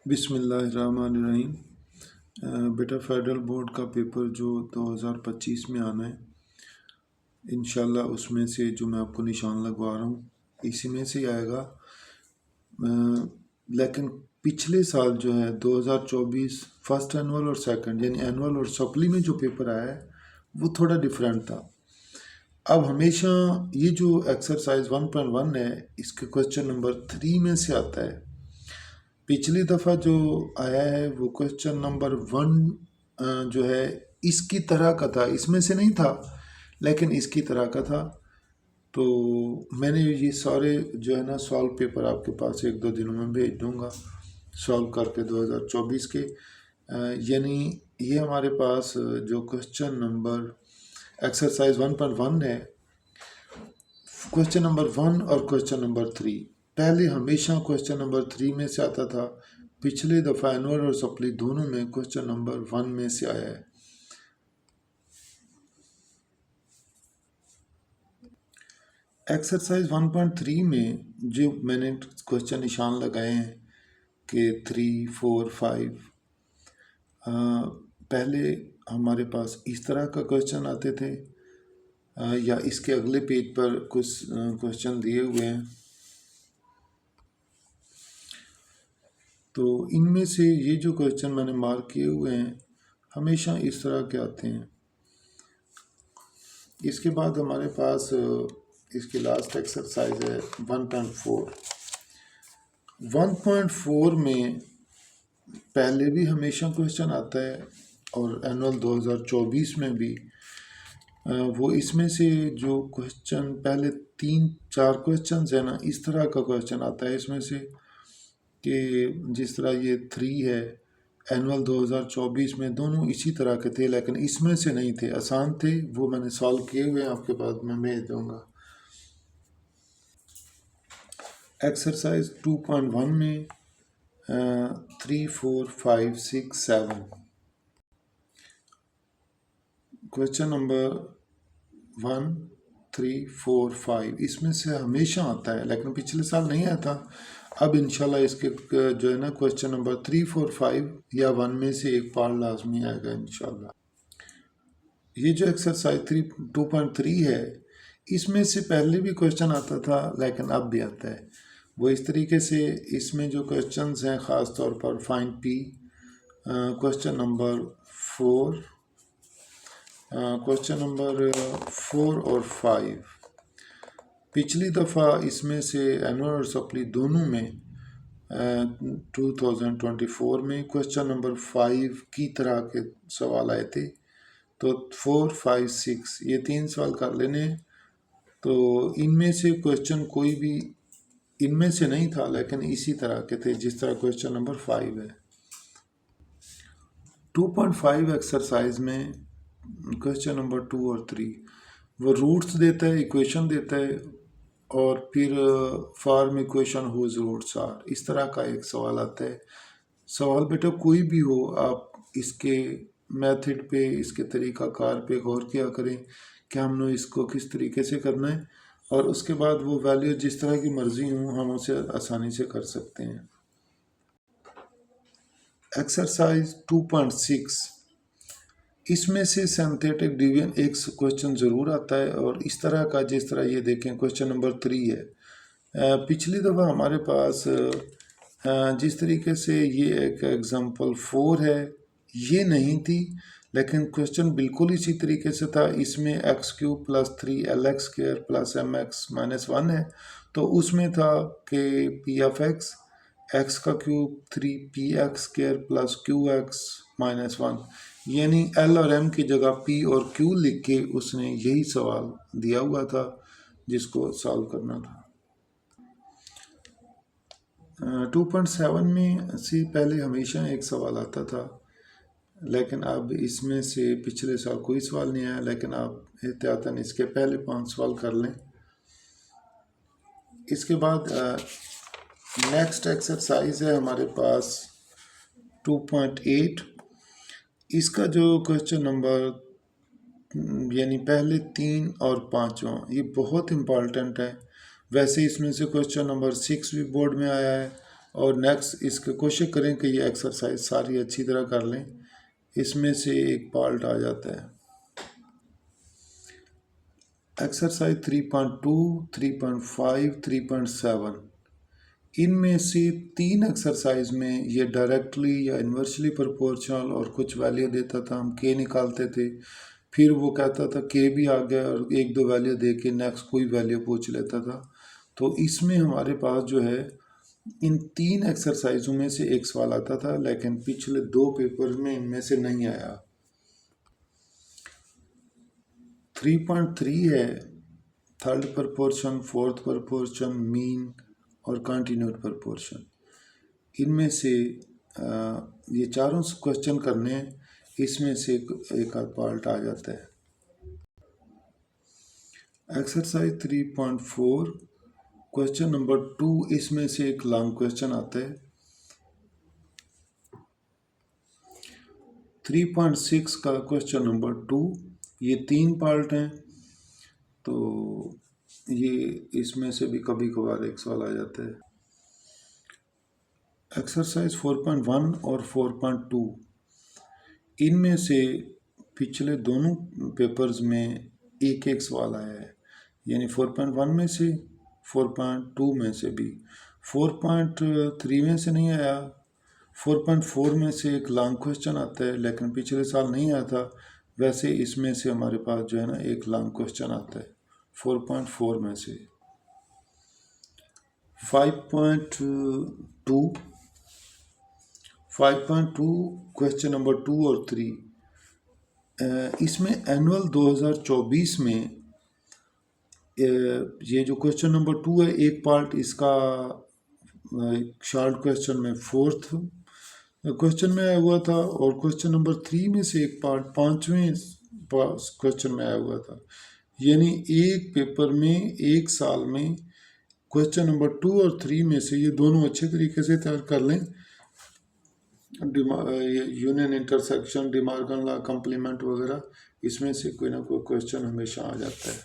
बिस्मिल्लाहिर्रहमानिर्रहीम। बेटा federal board का पेपर जो 2025 में आना है, इंशाल्लाह उसमें से जो मैं आपको निशान लगवा रहा हूँ इसी में से ही आएगा। लेकिन पिछले साल जो है 2024 फर्स्ट एनुअल और सेकंड यानी एनुअल और सप्ली में जो पेपर आया है वो थोड़ा डिफरेंट था। अब हमेशा ये जो एक्सरसाइज 1.1 है इसके क्वेश्चन नंबर 3 में से आता है। पिछली दफ़ा जो आया है वो क्वेश्चन नंबर 1 जो है इसकी तरह का था, इसमें से नहीं था लेकिन इसकी तरह का था। तो मैंने ये सारे जो है ना सॉल्व पेपर आपके पास एक दो दिनों में भेज दूंगा सॉल्व करके 2024 के। यानी ये हमारे पास जो क्वेश्चन नंबर एक्सरसाइज 1.1 है, क्वेश्चन नंबर 1 और क्वेश्चन नंबर 3 पहले हमेशा क्वेश्चन नंबर 3 में से आता था। पिछले दफ़ा एनुअल और सप्ली दोनों में क्वेश्चन नंबर 1 में से आया है। एक्सरसाइज 1.3 में जो मैंने क्वेश्चन निशान लगाए हैं कि 3, 4, 5, पहले हमारे पास इस तरह का क्वेश्चन आते थे या इसके अगले पेज पर कुछ क्वेश्चन दिए हुए हैं। तो इनमें से ये जो क्वेश्चन मैंने मार्क किए हुए हैं हमेशा इस तरह के आते हैं। इसके बाद हमारे पास इसकी लास्ट एक्सरसाइज है 1.4। 1.4 में पहले भी हमेशा क्वेश्चन आता है और एनुअल 2024 में भी वो इसमें से जो क्वेश्चन पहले 3-4 क्वेश्चन है ना इस तरह का क्वेश्चन आता है इसमें से कि जिस तरह ये 3 है एनुअल 2024 में दोनों इसी तरह के थे लेकिन इसमें से नहीं थे, आसान थे, वो मैंने सॉल्व किए हुए हैं आपके पास मैं भेज दूंगा। एक्सरसाइज 2.1 में 3, 4, 5, 6, 7 क्वेश्चन नंबर 1, 3, 4, 5 इसमें से हमेशा आता है लेकिन पिछले साल नहीं आया था। अब इंशाल्लाह इसके जो है ना क्वेश्चन नंबर 3, 4, 5 या 1 में से एक पार्ट लाजमी आएगा इंशाल्लाह। ये जो एक्सरसाइज 2.3 है इसमें से पहले भी क्वेश्चन आता था लेकिन अब भी आता है। वो इस तरीके से इसमें जो क्वेश्चंस हैं ख़ास तौर पर find P, question number 4, question number 4 और 5 पिछली दफ़ा इसमें से एनुअल और सप्ली दोनों में 2024 में क्वेश्चन नंबर 5 की तरह के सवाल आए थे। तो 4, 5, 6 ये 3 सवाल कर लेने। तो इनमें से क्वेश्चन कोई भी इनमें से नहीं था लेकिन इसी तरह के थे जिस तरह क्वेश्चन नंबर 5 है। 2.5 एक्सरसाइज में क्वेश्चन नंबर 2 और 3 वो रूट्स देता है, इक्वेशन देता है और फिर form equation whose roots are, इस तरह का एक सवाल आता है। सवाल बेटा कोई भी हो आप इसके मेथड पे, इसके तरीक़ाकार पे गौर किया करें कि हमने इसको किस तरीके से करना है और उसके बाद वो वैल्यू जिस तरह की मर्ज़ी हो हम उसे आसानी से कर सकते हैं। एक्सरसाइज 2.6 इसमें से सिंथेटिक डिवीजन एक क्वेश्चन ज़रूर आता है और इस तरह का जिस तरह ये देखें क्वेश्चन नंबर 3 है। पिछली दफ़ा हमारे पास जिस तरीके से ये एक एग्जांपल 4 है ये नहीं थी लेकिन क्वेश्चन बिल्कुल इसी तरीके से था। इसमें x³ + 3 lx² + mx - 1 है तो उसमें था कि p(x) x³ 3px² + qx - 1 यानी l और m की जगह p और q लिख के उसने यही सवाल दिया हुआ था जिसको सॉल्व करना था। 2.7 में से पहले हमेशा एक सवाल आता था लेकिन अब इसमें से पिछले साल कोई सवाल नहीं आया लेकिन आप एहतियातन इसके पहले 5 सवाल कर लें। इसके बाद नेक्स्ट एक्सरसाइज है हमारे पास 2.8। इसका जो क्वेश्चन नंबर यानी पहले 3 और 5वां ये बहुत इम्पॉर्टेंट है। वैसे इसमें से क्वेश्चन नंबर 6 भी बोर्ड में आया है और नेक्स्ट इसके कोशिश करें कि ये एक्सरसाइज सारी अच्छी तरह कर लें। इसमें से एक पार्ट आ जाता है एक्सरसाइज 3.2, 3.5, 3.7। इनमें से 3 एक्सरसाइज में ये डायरेक्टली या इन्वर्सली प्रोपोर्शनल और कुछ वैल्यू देता था, हम के निकालते थे, फिर वो कहता था के भी आ गया और एक दो वैल्यू दे के नेक्स्ट कोई वैल्यू पूछ लेता था। तो इसमें हमारे पास जो है इन 3 एक्सरसाइजों में से एक सवाल आता था, लेकिन पिछले 2 पेपर में इनमें से नहीं आया। 3.3 है third proportion, fourth proportion, mean और कंटिन्यूड प्रोपोर्शन। इनमें से ये चारों क्वेश्चन करने हैं, इसमें से एक आध पार्ट आ जाता है। एक्सरसाइज 3.4 क्वेश्चन नंबर 2, इसमें से एक लॉन्ग क्वेश्चन आता है। 3.6 का क्वेश्चन नंबर 2, ये 3 पार्ट हैं, तो ये इसमें से भी कभी कभार एक सवाल आ जाता है। एक्सरसाइज 4.1 और 4.2, इनमें से पिछले दोनों पेपर्स में एक एक सवाल आया है, यानी 4.1 में से, 4.2 में से भी। 4.3 में से नहीं आया। 4.4 में से एक लॉन्ग क्वेश्चन आता है, लेकिन पिछले साल नहीं आया था। वैसे इसमें से हमारे पास जो है ना एक लॉन्ग क्वेश्चन आता है 4.4 में से। 5.2 क्वेश्चन नंबर 2 और 3, इसमें एनुअल 2024 में ये जो क्वेश्चन नंबर 2 है, एक पार्ट इसका शॉर्ट क्वेश्चन में 4th क्वेश्चन में आया हुआ था, और क्वेश्चन नंबर 3 में से एक पार्ट 5वें क्वेश्चन में आया हुआ था। यानी एक पेपर में एक साल में क्वेश्चन नंबर 2 और 3 में से ये दोनों अच्छे तरीके से तैयार कर लें। यूनियन, इंटरसेक्शन, डिमार्गन लॉ, कम्प्लीमेंट वगैरह, इसमें से कोई ना कोई क्वेश्चन हमेशा आ जाता है।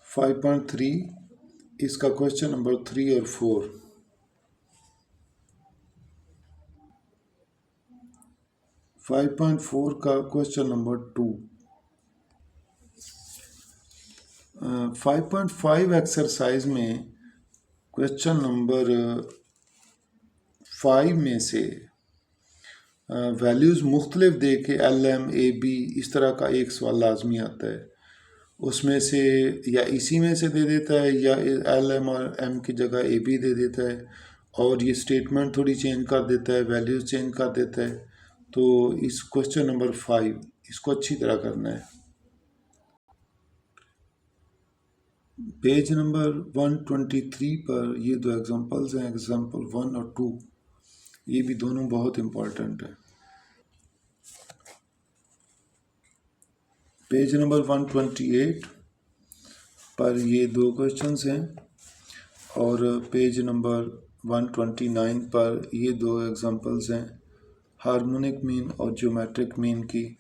5.3 इसका क्वेश्चन नंबर 3 और 4। 5.4 का क्वेश्चन नंबर 2। 5.5 एक्सरसाइज में क्वेश्चन नंबर 5 में से वैल्यूज़ मुख्तलिफ दे के LM, AB इस तरह का एक सवाल लाजमी आता है। उसमें से या इसी में से दे देता है, या LM और M की जगह AB दे देता है, और ये स्टेटमेंट थोड़ी चेंज कर देता है, वैल्यूज़ चेंज कर देता है। तो इस क्वेश्चन नंबर 5 इसको अच्छी तरह करना है। पेज नंबर 123 पर ये दो एग्जांपल्स हैं, एग्जांपल 1 और 2, ये भी दोनों बहुत इम्पोर्टेंट है। पेज नंबर 128 पर ये दो क्वेश्चंस हैं, और पेज नंबर 129 पर ये दो एग्जांपल्स हैं, हार्मोनिक मीन और ज्योमेट्रिक मीन की।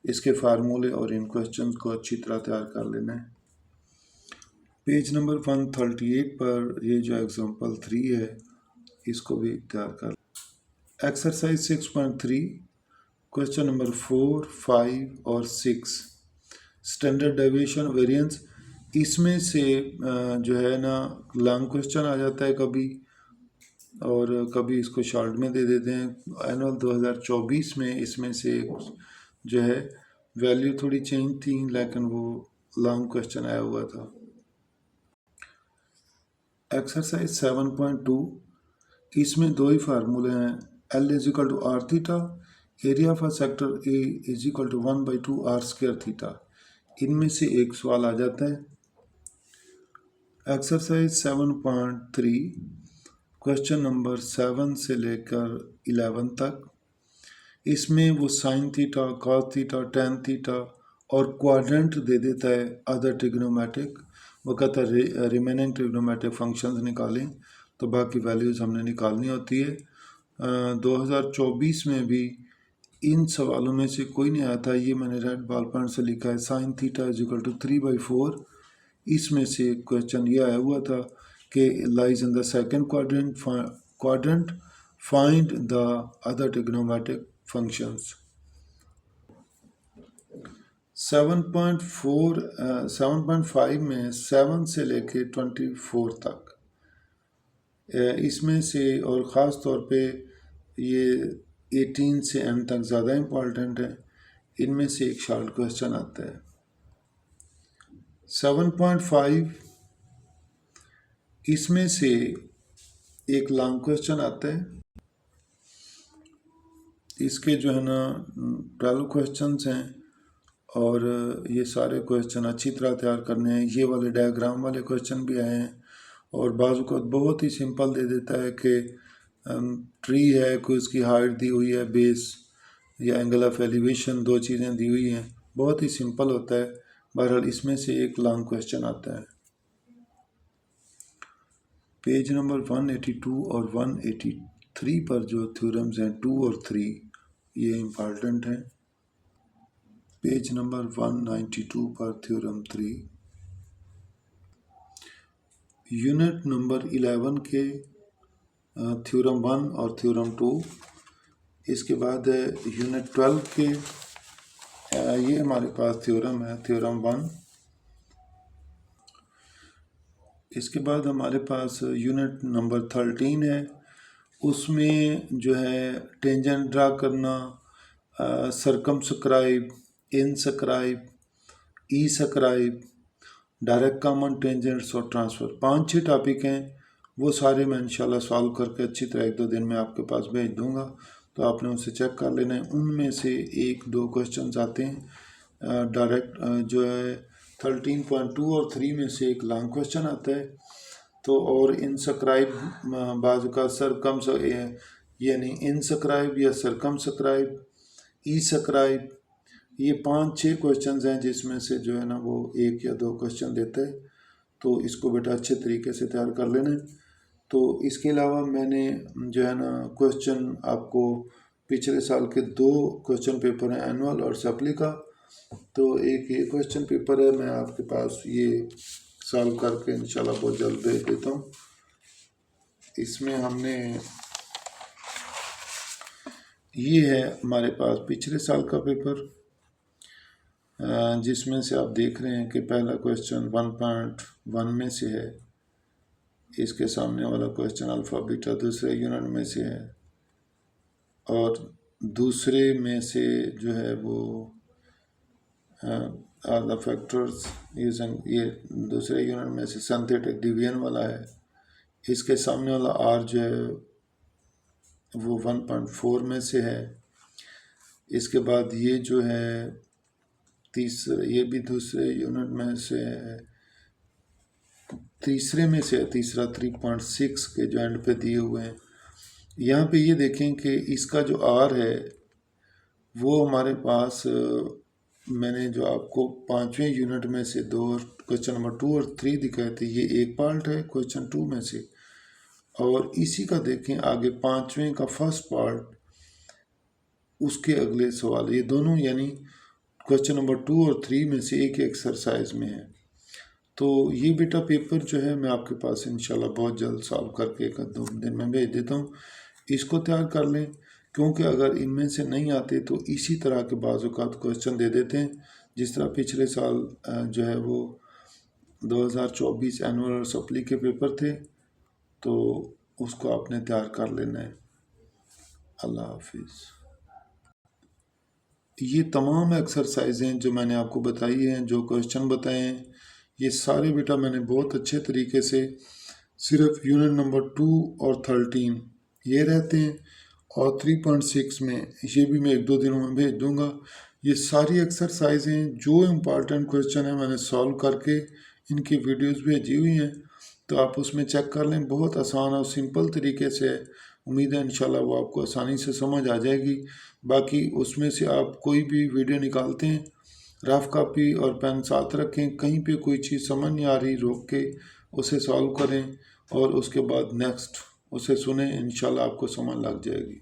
इसके फार्मूले और इन क्वेश्चंस को अच्छी तरह तैयार कर लेना है। पेज नंबर 138 पर ये जो एग्जांपल 3 है, इसको भी तैयार कर। एक्सरसाइज 6.3 क्वेश्चन नंबर 4, 5 और 6, स्टैंडर्ड डेविएशन वेरिएंस। इसमें से जो है ना लॉन्ग क्वेश्चन आ जाता है कभी, और कभी इसको शॉर्ट में दे देते हैं। एनुअल 2024 में इसमें से जो है वैल्यू थोड़ी चेंज थी, लेकिन वो लॉन्ग क्वेश्चन आया हुआ था। एक्सरसाइज 7.2, इसमें दो ही फार्मूले हैं, L is equal to r theta, area of sector A is equal to 1/2 r square theta. इनमें से एक सवाल आ जाता है। एक्सरसाइज 7.3 क्वेश्चन नंबर 7 से लेकर 11 तक, इसमें वो sine theta, cos theta, tan theta और क्वाड्रेंट दे देता है अदर ट्रिग्नोमेट्रिक। वो कहता है रिमेनिंग ट्रिग्नोमेट्रिक फंक्शंस निकालें, तो बाकी वैल्यूज़ हमने निकालनी होती है। 2024 में भी इन सवालों में से कोई नहीं आया था। ये मैंने रेड बॉल पेन से लिखा है, साइन थीटा इजिकल टू 3/4 इसमें से क्वेश्चन ये आया हुआ था कि lies in the second quadrant find the other trigonometric functions. 7.5 में 7 से लेके 24 तक इसमें से, और ख़ास तौर पे ये 18 से एंड तक ज़्यादा इम्पॉर्टेंट है। इनमें से एक शॉर्ट क्वेश्चन आता है 7.5, इसमें से एक लॉन्ग क्वेश्चन आता है। इसके जो है ना 12 क्वेश्चंस हैं और ये सारे क्वेश्चन अच्छी तरह तैयार करने हैं। ये वाले डायग्राम वाले क्वेश्चन भी आए हैं और बाज़ को बहुत ही सिंपल दे देता है कि ट्री है, कोई उसकी हाइट दी हुई है, बेस या एंगल ऑफ एलिवेशन, दो चीज़ें दी हुई हैं, बहुत ही सिंपल होता है। बहरहाल इसमें से एक लॉन्ग क्वेश्चन आता है। पेज नंबर 182 और 183 पर जो थ्योरम्स हैं 2 और 3 ये इम्पॉर्टेंट हैं। पेज नंबर 192 पर थ्योरम 3, यूनिट नंबर 11 के थ्योरम 1 और थ्योरम 2। इसके बाद यूनिट 12 के ये हमारे पास थ्योरम है, थ्योरम 1। इसके बाद हमारे पास यूनिट नंबर 13 है, उसमें जो है टेंजेंट ड्रा करना, सरकमस्क्राइब, इनस्क्राइब, ई स्क्राइब, डायरेक्ट कॉमन टेंजेंट्स और ट्रांसफ़र, 5-6 टॉपिक हैं। वो सारे मैं इंशाल्लाह सॉल्व करके अच्छी तरह 1-2 दिन में आपके पास भेज दूंगा, तो आपने उनसे चेक कर लेना है। उनमें से 1-2 क्वेश्चंस आते हैं डायरेक्ट जो है 13.2 और 3 में से एक लॉन्ग क्वेश्चन आता है। तो और इनस्क्राइब बाजू का सरकम यानी इनस्क्राइब या सरकमस्क्राइब, ई स्क्राइब, ये 5-6 क्वेश्चंस हैं जिसमें से जो है ना वो 1 या 2 क्वेश्चन देता है। तो इसको बेटा अच्छे तरीके से तैयार कर लेना है। तो इसके अलावा मैंने जो है ना क्वेश्चन आपको पिछले साल के 2 क्वेश्चन पेपर हैं, एनुअल और सप्ली का। तो एक ये क्वेश्चन पेपर है, मैं आपके पास ये सॉल्व करके इंशाल्लाह बहुत जल्द भेज देता हूँ। इसमें हमने ये है हमारे पास पिछले साल का पेपर, जिसमें से आप देख रहे हैं कि पहला क्वेश्चन 1.1 में से है, इसके सामने वाला क्वेश्चन अल्फ़ा बीटा दूसरे यूनिट में से है, और दूसरे में से जो है वो आर द फैक्टर्स यूजिंग, ये दूसरे यूनिट में से सिंथेटिक डिवीजन वाला है। इसके सामने वाला आर जो है वो 1.4 में से है। इसके बाद ये जो है तीसरे, ये भी दूसरे यूनिट में से है, तीसरे में से है, तीसरा 3.6 के जो एंड पे दिए हुए हैं। यहाँ पे ये देखें कि इसका जो आर है वो हमारे पास मैंने जो आपको 5वें यूनिट में से 2 क्वेश्चन नंबर 2 और 3 दिखाए थे, ये एक पार्ट है क्वेश्चन 2 में से, और इसी का देखें आगे 5वें का फर्स्ट पार्ट, उसके अगले सवाल, ये दोनों यानी क्वेश्चन नंबर 2 और 3 में से एक एक्सरसाइज में है। तो ये बेटा पेपर जो है मैं आपके पास इंशाल्लाह बहुत जल्द सॉल्व करके 1-2 दिन में भेज देता हूँ। इसको तैयार कर लें, क्योंकि अगर इनमें से नहीं आते तो इसी तरह के बाज़ औक़ात क्वेश्चन दे देते हैं, जिस तरह पिछले साल जो है वो 2024 एनुअल और सप्ली के पेपर थे। तो उसको आपने तैयार कर लेना है। अल्लाह हाफिज़। ये तमाम एक्सरसाइजें जो मैंने आपको बताई हैं, जो क्वेश्चन बताए हैं, ये सारे बेटा मैंने बहुत अच्छे तरीके से सिर्फ यूनिट नंबर 2 और 13 ये रहते हैं, और 3.6 में ये भी मैं 1-2 दिनों में भेज दूंगा। ये सारी एक्सरसाइजें जो इम्पॉर्टेंट क्वेश्चन है मैंने सॉल्व करके इनकी वीडियोस भेजी हुई हैं, तो आप उसमें चेक कर लें। बहुत आसान और सिंपल तरीके से है, उम्मीद है इंशाल्लाह वो आपको आसानी से समझ आ जाएगी। बाकी उसमें से आप कोई भी वीडियो निकालते हैं, रफ कॉपी और पेन साथ रखें, कहीं पे कोई चीज़ समझ नहीं आ रही रोक के उसे सॉल्व करें और उसके बाद नेक्स्ट उसे सुने, इंशाल्लाह आपको समझ लग जाएगी।